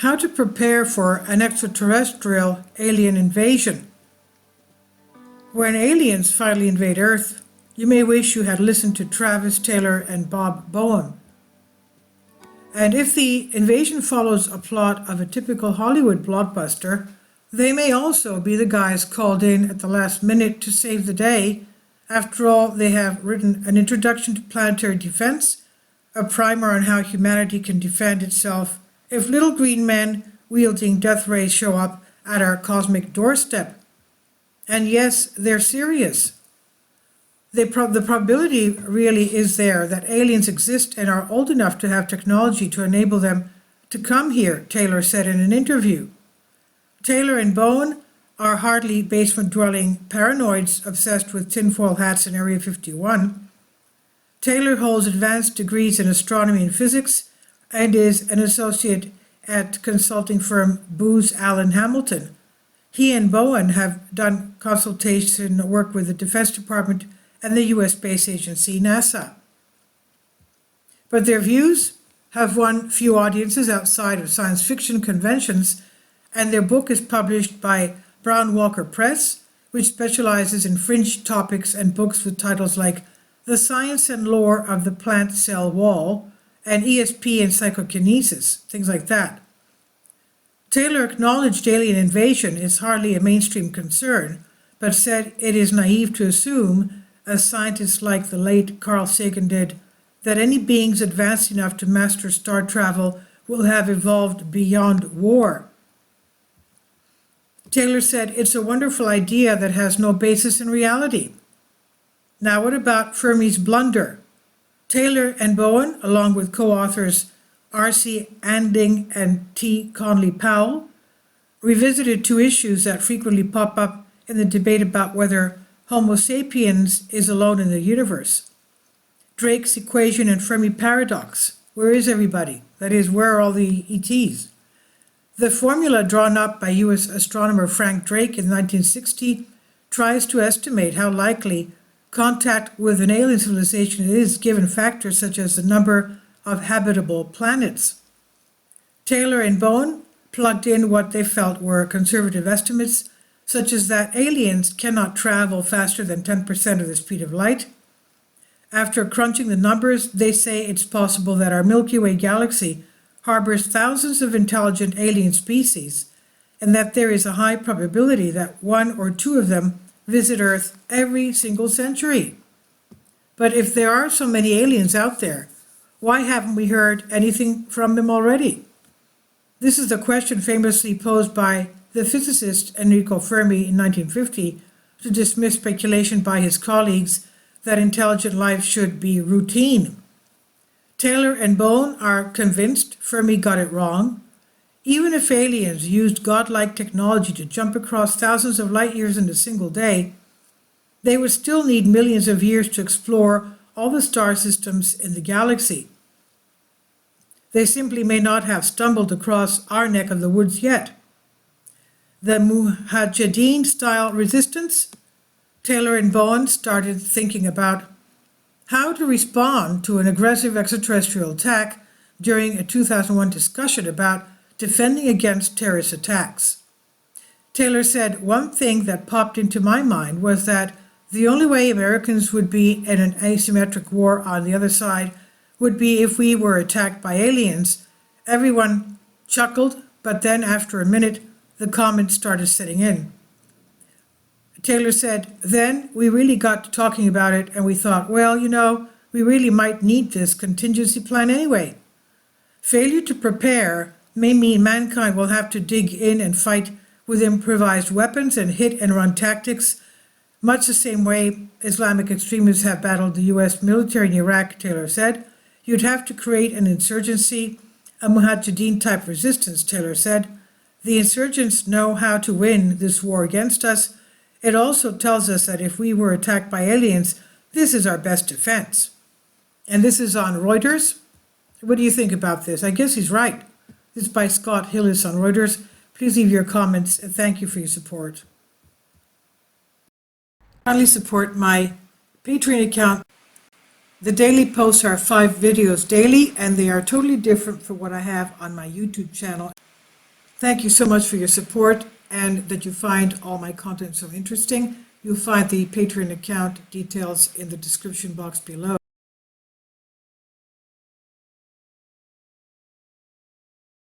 How to prepare for an extraterrestrial alien invasion. When aliens finally invade Earth, you may wish you had listened to Travis Taylor and Bob Bowen. And if the invasion follows a plot of a typical Hollywood blockbuster, they may also be the guys called in at the last minute to save the day. After all, they have written an introduction to planetary defense, a primer on how humanity can defend itself if little green men wielding death rays show up at our cosmic doorstep. And yes, they're serious. The probability really is there that aliens exist and are old enough to have technology to enable them to come here, Taylor said in an interview. Taylor and Bowen are hardly basement-dwelling paranoids obsessed with tinfoil hats in Area 51. Taylor holds advanced degrees in astronomy and physics and is an associate at consulting firm Booz Allen Hamilton. He and Bowen have done consultation work with the Defense Department and the U.S. Space Agency, NASA. But their views have won few audiences outside of science fiction conventions, and their book is published by Brown Walker Press, which specializes in fringe topics and books with titles like The Science and Lore of the Plant Cell Wall and ESP and Psychokinesis, things like that. Taylor acknowledged alien invasion is hardly a mainstream concern, but said it is naive to assume, as scientists like the late Carl Sagan did, that any beings advanced enough to master star travel will have evolved beyond war. Taylor said, "It's a wonderful idea that has no basis in reality." Now, what about Fermi's blunder? Taylor and Bowen, along with co-authors R.C. Anding and T. Conley Powell, revisited two issues that frequently pop up in the debate about whether Homo sapiens is alone in the universe. Drake's equation and Fermi paradox. Where is everybody? That is, where are all the ETs? The formula drawn up by U.S. astronomer Frank Drake in 1960 tries to estimate how likely contact with an alien civilization is given factors such as the number of habitable planets. Taylor and Bowen plugged in what they felt were conservative estimates, such as that aliens cannot travel faster than 10% of the speed of light. After crunching the numbers, they say it's possible that our Milky Way galaxy harbors thousands of intelligent alien species, and that there is a high probability that one or two of them visit Earth every single century. But if there are so many aliens out there, why haven't we heard anything from them already? This is the question famously posed by the physicist Enrico Fermi in 1950 to dismiss speculation by his colleagues that intelligent life should be routine. Taylor and Bowen are convinced Fermi got it wrong. Even if aliens used godlike technology to jump across thousands of light years in a single day, they would still need millions of years to explore all the star systems in the galaxy. They simply may not have stumbled across our neck of the woods yet. The Mujahideen-style resistance? Taylor and Bowen started thinking about how to respond to an aggressive extraterrestrial attack during a 2001 discussion about defending against terrorist attacks. Taylor said, "One thing that popped into my mind was that the only way Americans would be in an asymmetric war on the other side would be if we were attacked by aliens." Everyone chuckled, but then after a minute, the comments started setting in. Taylor said, "Then we really got to talking about it, and we thought, well, we really might need this contingency plan anyway. Failure to prepare may mean mankind will have to dig in and fight with improvised weapons and hit-and-run tactics, much the same way Islamic extremists have battled the U.S. military in Iraq," Taylor said. "You'd have to create an insurgency, a Mujahideen-type resistance," Taylor said. "The insurgents know how to win this war against us. It also tells us that if we were attacked by aliens, this is our best defense." And this is on Reuters. What do you think about this? I guess he's right. This is by Scott Hillis on Reuters. Please leave your comments, and thank you for your support. Kindly support my Patreon account. The daily posts are 5 videos daily, and they are totally different from what I have on my YouTube channel. Thank you so much for your support and that you find all my content so interesting. You'll find the Patreon account details in the description box below.